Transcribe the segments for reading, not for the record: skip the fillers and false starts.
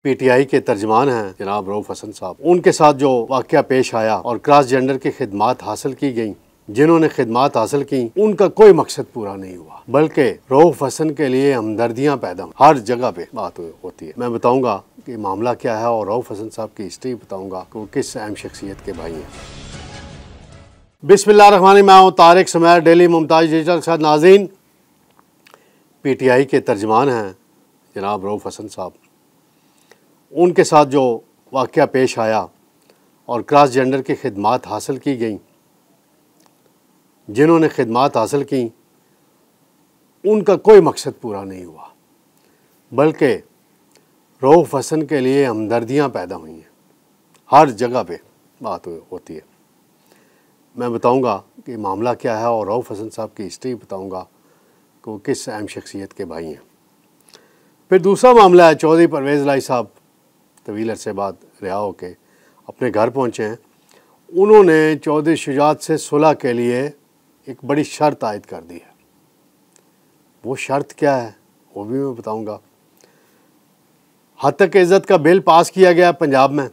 PTI के तर्जमान हैं जनाब रऊफ हसन साहब। उनके साथ जो वाक़या पेश आया और क्रॉस जेंडर की खिदमात हासिल की गई, जिन्होंने खिदमात हासिल की, उनका कोई मकसद पूरा नहीं हुआ, बल्कि रऊफ हसन के लिए हमदर्दियाँ पैदा हुई। हर जगह पे बात होती है। मैं बताऊंगा कि मामला क्या है और रऊफ हसन साहब की हिस्ट्री बताऊंगा कि वो किस अहम शख्सियत के भाई हैं। बिस्मिल्लाहिर्रहमानिर्रहीम। मैं हूँ तारिक सुमैर, डेली मुमताज़ डिजिटल के साथ। नाज़रीन, पीटीआई के तर्जमान हैं जनाब रऊफ हसन साहब। उनके साथ जो वाक़या पेश आया और क्रॉस जेंडर की खिदमात हासिल की गई, जिन्होंने खिदमात हासिल की, उनका कोई मकसद पूरा नहीं हुआ, बल्कि रऊफ हसन के लिए हमदर्दियाँ पैदा हुई हैं। हर जगह पे बात होती है। मैं बताऊंगा कि मामला क्या है और रऊफ हसन साहब की हिस्ट्री बताऊंगा कि वो किस अहम शख्सियत के भाई हैं। फिर दूसरा मामला है, चौधरी परवेज़ इलाही साहब तवील अरसे बाद रिहा होके अपने घर पहुँचे हैं। उन्होंने चौधरी शुजात से सुलह के लिए एक बड़ी शर्त आयद कर दी है। वो शर्त क्या है वो भी मैं बताऊंगा। हद तक इज़्ज़त का बिल पास किया गया पंजाब में।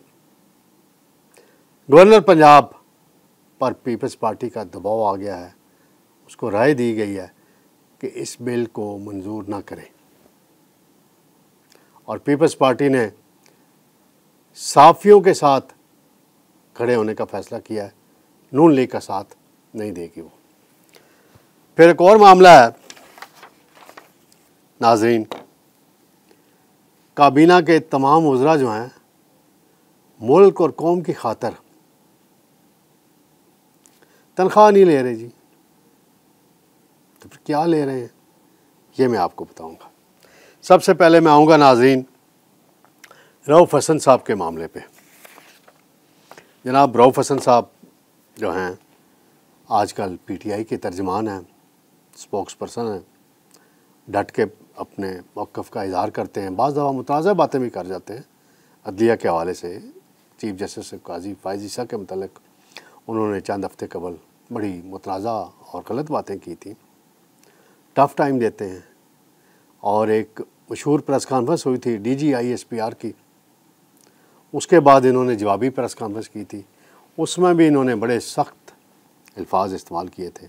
गवर्नर पंजाब पर पीपल्स पार्टी का दबाव आ गया है, उसको राय दी गई है कि इस बिल को मंजूर ना करें, और पीपल्स पार्टी ने साफ़ियों के साथ खड़े होने का फ़ैसला किया है। नून लीग का साथ नहीं देगी वो। फिर एक और मामला है नाज़रीन, काबीना के तमाम वज़रा जो हैं मुल्क और कौम की खातर तनख्वाह नहीं ले रहे जी, तो फिर क्या ले रहे हैं ये मैं आपको बताऊंगा। सबसे पहले मैं आऊँगा नाज़रीन रऊफ हसन साहब के मामले पे। जनाब रऊफ हसन साहब जो हैं आजकल पीटीआई के तर्जमान हैं, स्पोक्स पर्सन हैं, डट के अपने मौक़िफ़ का इज़हार करते हैं। बाज़ दफ़ा मुतनाज़ा बातें भी कर जाते हैं। अदलिया के हवाले से चीफ जस्टिस काजी फ़ाइज़ ईसा के मतलब उन्होंने चंद हफ़्ते कबल बड़ी मुतनाज़ा और गलत बातें की थी। टफ़ टाइम देते हैं। और एक मशहूर प्रेस कॉन्फ्रेंस हुई थी DGISPR की, उसके बाद इन्होंने जवाबी प्रेस कॉन्फ्रेंस की थी, उसमें भी इन्होंने बड़े सख्त अल्फाज इस्तेमाल किए थे।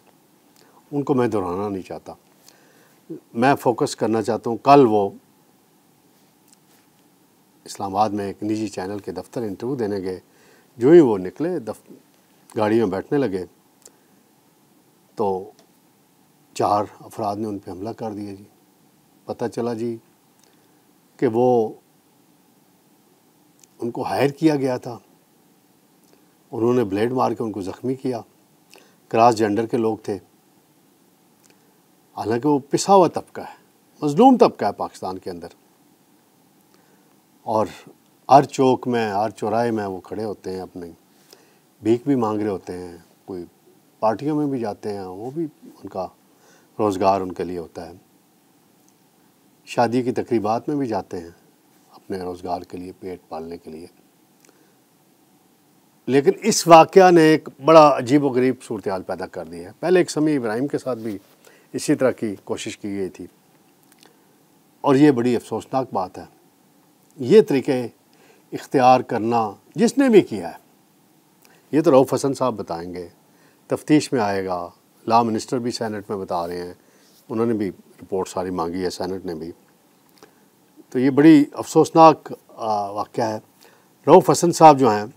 उनको मैं दोहराना नहीं चाहता। मैं फोकस करना चाहता हूँ, कल वो इस्लामाबाद में एक निजी चैनल के दफ्तर इंटरव्यू देने गए। जो ही वो निकले, गाड़ी में बैठने लगे, तो 4 अफराद ने उन पर हमला कर दिया जी। पता चला जी कि वो उनको हायर किया गया था। उन्होंने ब्लेड मार के उनको ज़ख्मी किया। क्रॉस जेंडर के लोग थे। हालांकि वो पिसा हुआ तबका है, मज़लूम तबका है पाकिस्तान के अंदर, और हर चौक में, हर चौराहे में वो खड़े होते हैं, अपने भीख भी मांग रहे होते हैं। कोई पार्टियों में भी जाते हैं, वो भी उनका रोज़गार उनके लिए होता है। शादी की तकरीबात में भी जाते हैं अपने रोज़गार के लिए, पेट पालने के लिए। लेकिन इस वाक़या ने एक बड़ा अजीब व गरीब सूरत हाल पैदा कर दी है। पहले एक समी इब्राहिम के साथ भी इसी तरह की कोशिश की गई थी, और ये बड़ी अफसोसनाक बात है। ये तरीके इख्तियार करना जिसने भी किया है, ये तो रऊफ हसन साहब बताएंगे, तफ्तीश में आएगा। लॉ मिनिस्टर भी सेनेट में बता रहे हैं, उन्होंने भी रिपोर्ट सारी मांगी है, सेनेट ने भी। तो ये बड़ी अफसोसनाक वाक़या है। रऊफ हसन साहब जो हैं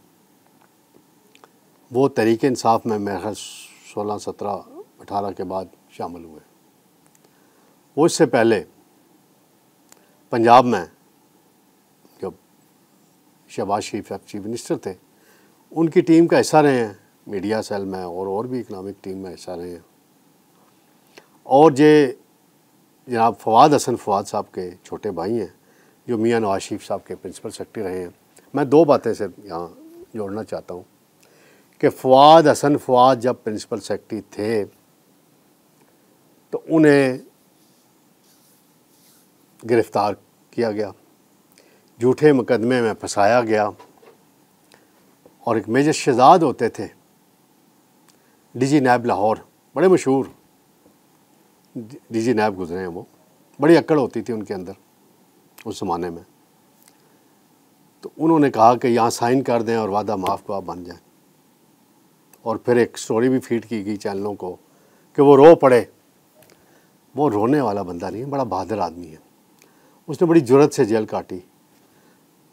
वो तहरीक इंसाफ में मेरे ख्याल 16, 17, 18 के बाद शामिल हुए। वो इससे पहले पंजाब में जब शहबाज शरीफ चीफ मिनिस्टर थे, उनकी टीम का हिस्सा रहे हैं, मीडिया सेल में और भी इकनॉमिक टीम में हिस्सा रहे हैं। और ये जनाब फवाद हसन फवाद साहब के छोटे भाई हैं, जो मियाँ नवाज शरीफ साहब के प्रिंसिपल सेक्रेटरी रहे हैं। मैं 2 बातें सिर्फ यहाँ जोड़ना चाहता हूँ कि फवाद हसन फवाद जब प्रिंसिपल सेक्रेटरी थे तो उन्हें गिरफ़्तार किया गया, झूठे मुकदमे में फंसाया गया, और एक मेजर शहजाद होते थे DG नैब लाहौर, बड़े मशहूर DG नैब गुजरे हैं। वो बड़ी अक्ड़ होती थी उनके अंदर उस ज़माने में। तो उन्होंने कहा कि यहाँ साइन कर दें और वादा माफ़ को आप बन जाएं। और फिर एक स्टोरी भी फीड की गई चैनलों को कि वो रो पड़े। वो रोने वाला बंदा नहीं है, बड़ा बहादुर आदमी है। उसने बड़ी जुर्रत से जेल काटी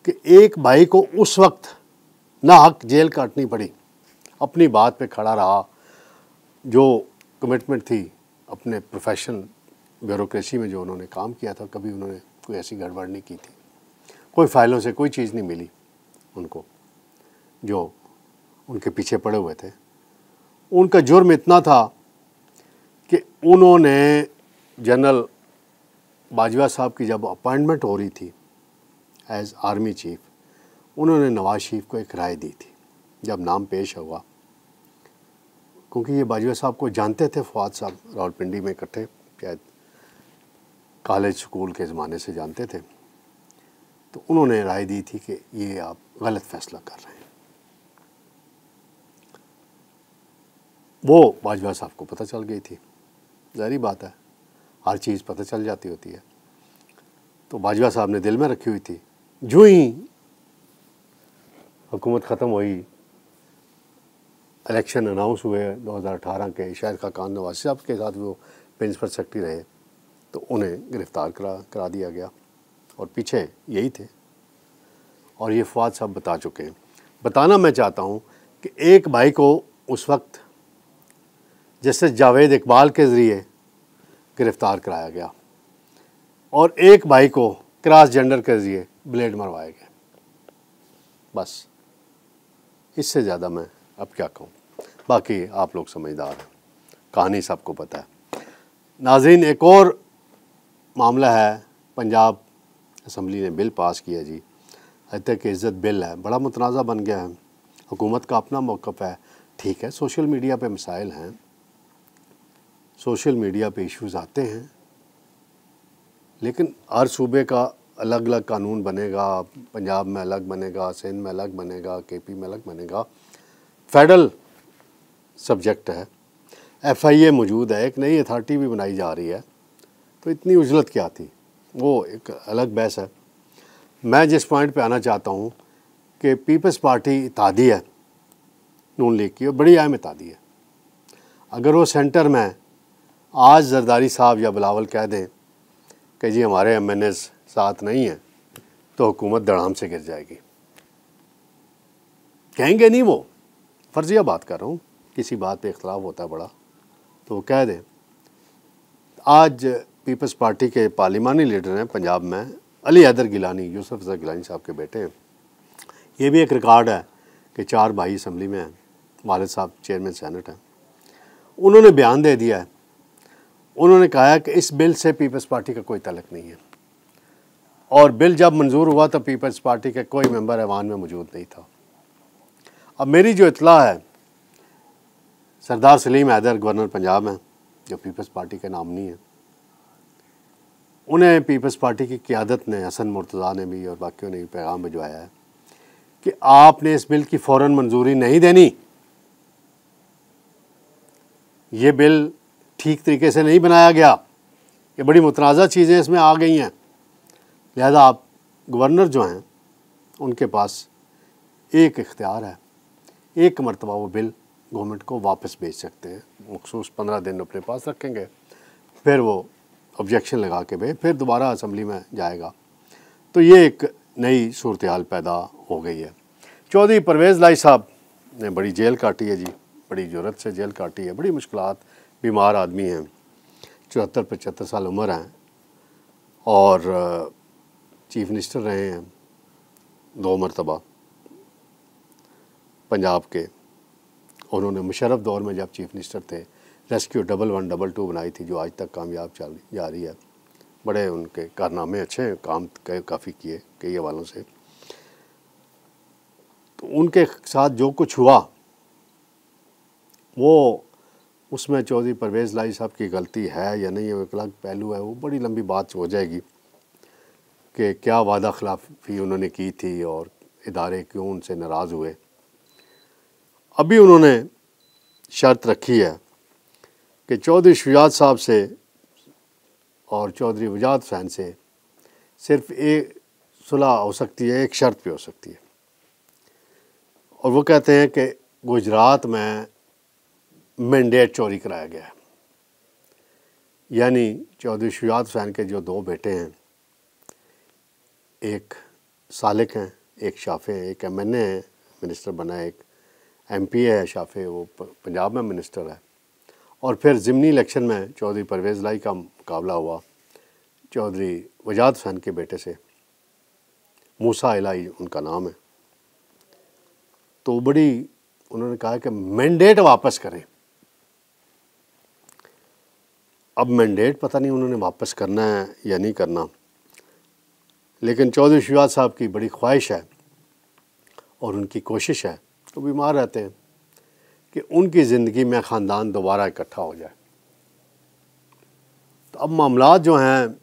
कि एक भाई को उस वक्त ना हक जेल काटनी पड़ी, अपनी बात पे खड़ा रहा, जो कमिटमेंट थी अपने प्रोफेशन ब्यूरोक्रेसी में जो उन्होंने काम किया था, कभी उन्होंने कोई ऐसी गड़बड़ नहीं की थी, कोई फाइलों से कोई चीज़ नहीं मिली उनको जो उनके पीछे पड़े हुए थे। उनका जुर्म इतना था कि उन्होंने जनरल बाजवा साहब की जब अपॉइंटमेंट हो रही थी एज आर्मी चीफ, उन्होंने नवाज शरीफ को एक राय दी थी जब नाम पेश हुआ, क्योंकि ये बाजवा साहब को जानते थे, फवाद साहब रावलपिंडी में इकट्ठे शायद कॉलेज स्कूल के ज़माने से जानते थे। तो उन्होंने राय दी थी कि ये आप गलत फैसला कर रहे हैं। वो बाजवा साहब को पता चल गई थी, ज़ाहिर बात है हर चीज़ पता चल जाती होती है। तो बाजवा साहब ने दिल में रखी हुई थी। जो ही हुकूमत ख़त्म हुई, इलेक्शन अनाउंस हुए 2018 के, शाहिद खाकान नवाज साहब के साथ वो प्रिंसिपल सेक्रेटरी रहे, तो उन्हें गिरफ़्तार करा दिया गया और पीछे यही थे। और ये फवाद साहब बता चुके हैं। बताना मैं चाहता हूँ कि एक भाई को उस वक्त जैसे जावेद इकबाल के ज़रिए गिरफ़्तार कराया गया और एक भाई को क्रॉस जेंडर के ज़रिए ब्लेड मरवाया गया। बस इससे ज़्यादा मैं अब क्या कहूँ, बाकी आप लोग समझदार हैं, कहानी सबको पता है। नाज़रीन, एक और मामला है, पंजाब असम्बली ने बिल पास किया जी, हत्या की इज़्ज़त बिल है, बड़ा मुतनाज़ा बन गया है। हुकूमत का अपना मौक़िफ़ है, ठीक है, सोशल मीडिया पे मसाइल हैं, सोशल मीडिया पे इश्यूज़ आते हैं, लेकिन हर सूबे का अलग अलग कानून बनेगा, पंजाब में अलग बनेगा, सिंध में अलग बनेगा, केपी में अलग बनेगा। फेडरल सब्जेक्ट है, FIA मौजूद है, एक नई अथॉरिटी भी बनाई जा रही है, तो इतनी उजलत क्या थी, वो एक अलग बहस है। मैं जिस पॉइंट पे आना चाहता हूँ कि पीपल्स पार्टी इत्तेहादी है नून लीग की, और बड़ी अहम इत्तेहादी है। अगर वो सेंटर में आज जरदारी साहब या बिलावल कह दें कि जी हमारे MNAs साथ नहीं हैं, तो हुकूमत धड़ाम से गिर जाएगी। कहेंगे नहीं, वो फर्जिया बात कर रहा हूँ, किसी बात पे इख्तलाफ होता है बड़ा, तो वो कह दें। आज पीपल्स पार्टी के पार्लिमानी लीडर हैं पंजाब में, अली हैदर गिलानी, यूसुफ ज़र गिलानी साहब के बेटे हैं। ये भी एक रिकॉर्ड है कि 4 भाई असम्बली में हैं, वालिद साहब चेयरमैन सेनेट हैं। उन्होंने बयान दे दिया है, उन्होंने कहा है कि इस बिल से पीपल्स पार्टी का कोई तल्लुक़ नहीं है, और बिल जब मंजूर हुआ तो पीपल्स पार्टी के कोई मेंबर ऐवान में मौजूद नहीं था। अब मेरी जो इत्तला है, सरदार सलीम हैदर गवर्नर पंजाब हैं, जो पीपल्स पार्टी के नामनी हैं, उन्हें पीपल्स पार्टी की क़यादत ने, हसन मुर्तज़ा ने भी और बाकियों ने भी पैगाम भिजवाया है कि आपने इस बिल की फ़ौरन मंजूरी नहीं देनी। ये बिल ठीक तरीके से नहीं बनाया गया, ये बड़ी मुतनाज़ा चीज़ें इसमें आ गई हैं, लिहाजा आप गवर्नर जो हैं उनके पास एक इख्तियार है, एक मरतबा वो बिल गवर्नमेंट को वापस भेज सकते हैं, मखसूस 15 दिन अपने पास रखेंगे, फिर वो ऑब्जेक्शन लगा के भेज, फिर दोबारा असम्बली में जाएगा। तो ये एक नई सूरत हाल पैदा हो गई है। चौधरी परवेज़ लाई साहब ने बड़ी जेल काटी है जी, बड़ी जुर्रत से जेल काटी है, बड़ी मुश्किलात, बीमार आदमी हैं, 74-75 साल उम्र हैं, और चीफ मिनिस्टर रहे हैं 2 मरतबा पंजाब के। उन्होंने मुशर्रफ दौर में जब चीफ मिनिस्टर थे, रेस्क्यू 1112 बनाई थी, जो आज तक कामयाब चल जा रही है। बड़े उनके कारनामे अच्छे हैं, काम काफ़ी किए कई हवालों से। तो उनके साथ जो कुछ हुआ, वो उसमें चौधरी परवेज़ लाई साहब की गलती है या नहीं है, वो एक अलग पहलू है, वो बड़ी लंबी बात हो जाएगी कि क्या वादा खिलाफ़ी उन्होंने की थी और इदारे क्यों उनसे नाराज़ हुए। अभी उन्होंने शर्त रखी है कि चौधरी शुजात साहब से और चौधरी वजाहत हुसैन से सिर्फ एक सुलह हो सकती है, एक शर्त पे हो सकती है, और वो कहते हैं कि गुजरात में मैंडेट चोरी कराया गया है। यानी चौधरी शुजात हुसैन के जो दो बेटे हैं, एक सालिक हैं, एक शाफे हैं, एक MNA है, मिनिस्टर बना है, एक MP है शाफे, वो पंजाब में मिनिस्टर है। और फिर ज़िमनी इलेक्शन में चौधरी परवेज़ लाई का मुकाबला हुआ चौधरी वजात हुसैन के बेटे से, मूसा इलाई उनका नाम है। तो बड़ी उन्होंने कहा कि मैंडेट वापस करें। अब मैंडेट पता नहीं उन्होंने वापस करना है या नहीं करना, लेकिन चौधरी शुजात साहब की बड़ी ख्वाहिश है और उनकी कोशिश है, तो बीमार रहते हैं, कि उनकी ज़िंदगी में ख़ानदान दोबारा इकट्ठा हो जाए। तो अब मामलात जो हैं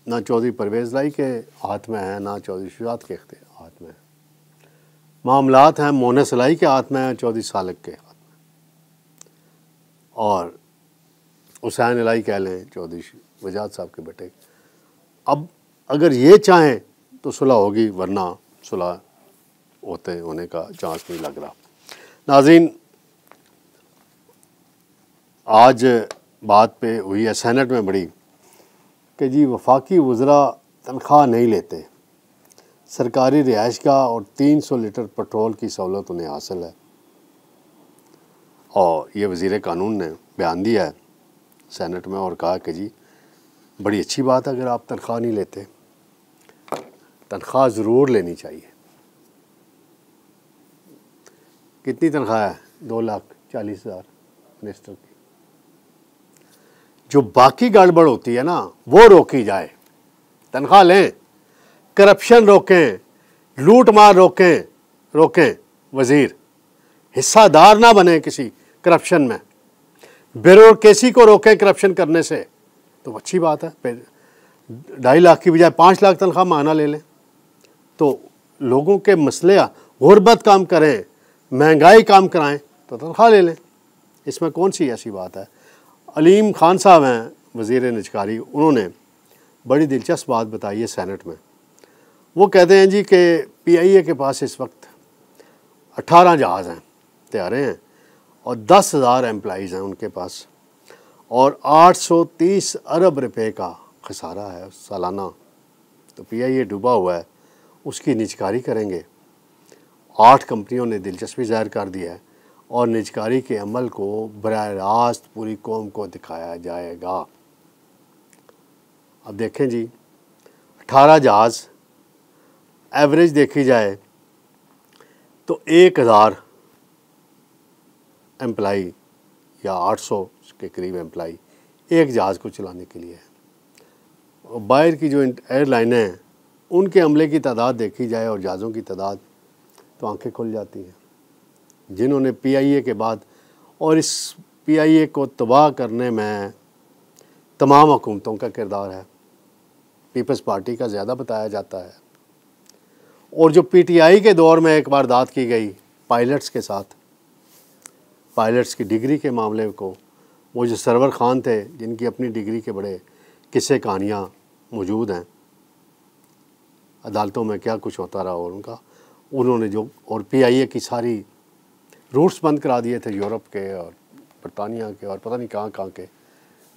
ना चौधरी परवेज़ लाई के हाथ में हैं, ना चौधरी शुजात के हाथ में है। मामलात हैं मोनस लाई के हाथ में हैं, चौधरी सालिक के हाथ में, और हुसैन इलाई कह लें चौधरी वजात साहब के बेटे। अब अगर ये चाहें तो सुलह होगी, वरना सुलह होने का चांस नहीं लग रहा। नाज़रीन, आज बात पे हुई है सेनेट में बड़ी कि जी वफाकी वज़रा तनख्वाह नहीं लेते, सरकारी रिहाइशगाह और 300 लीटर पेट्रोल की सहूलत उन्हें हासिल है। और ये वज़ीर कानून ने बयान दिया है सेनेट में और कहा कि जी बड़ी अच्छी बात है अगर आप तनख्वाह नहीं लेते, तनख्वाह ज़रूर लेनी चाहिए। कितनी तनख्वाह है? 2,40,000 मिनिस्टर की। जो बाकी गड़बड़ होती है ना, वो रोकी जाए। तनख्वाह लें, करप्शन रोकें, लूट मार रोकें। वज़ीर हिस्सादार ना बने किसी करप्शन में, ब्यूरोक्रेसी को रोकें करप्शन करने से, तो अच्छी बात है। फिर 2.5 लाख की बजाय 5 लाख तनख्वाह माना ले लें, तो लोगों के मसले गुर्बत कम करें, महंगाई कम कराएं, तो तनख्वाह ले लें। इसमें कौन सी ऐसी बात है। अलीम खान साहब हैं वज़ीर निजकारी, उन्होंने बड़ी दिलचस्प बात बताई है सेनेट में। वो कहते हैं जी कि PIA के पास इस वक्त 18 जहाज़ हैं, तैयारे हैं, और 10,000 एम्प्लॉइज़ हैं उनके पास, और 830 अरब रुपए का खसारा है सालाना। तो PIA डूबा हुआ है, उसकी निजकारी करेंगे। 8 कंपनियों ने दिलचस्पी ज़ाहिर कर दी है, और निजकारी के अमल को बराह रास्त पूरी कौम को दिखाया जाएगा। अब देखें जी, 18 जहाज़, एवरेज देखी जाए तो 1,000 एम्प्लाई या 800 के करीब एम्प्लाई एक जहाज़ को चलाने के लिए है। और बाहर की जो एयरलाइनें हैं, उनके अमले की तादाद देखी जाए और जहाज़ों की तादाद, तो आंखें खुल जाती हैं। जिन्होंने PIA के बाद, और इस PIA को तबाह करने में तमाम हुकूमतों का किरदार है, पीपल्स पार्टी का ज़्यादा बताया जाता है। और जो PTI के दौर में एक वारदात की गई पायलट्स के साथ, पायलट्स की डिग्री के मामले को, वो जो सरवर खान थे जिनकी अपनी डिग्री के बड़े किस्से कहानियाँ मौजूद हैं, अदालतों में क्या कुछ होता रहा, और उन्होंने जो, और PIA की सारी रूट्स बंद करा दिए थे यूरोप के और बरतानिया के और पता नहीं कहाँ के,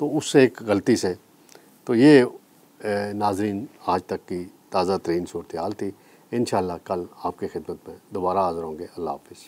तो उससे एक गलती से। तो ये नाज़रीन आज तक की ताज़ा तरीन सूरत हाल थी। इंशाअल्लाह कल आपके खिदमत में दोबारा हाज़िर होंगे। अल्लाह हाफ़िज़।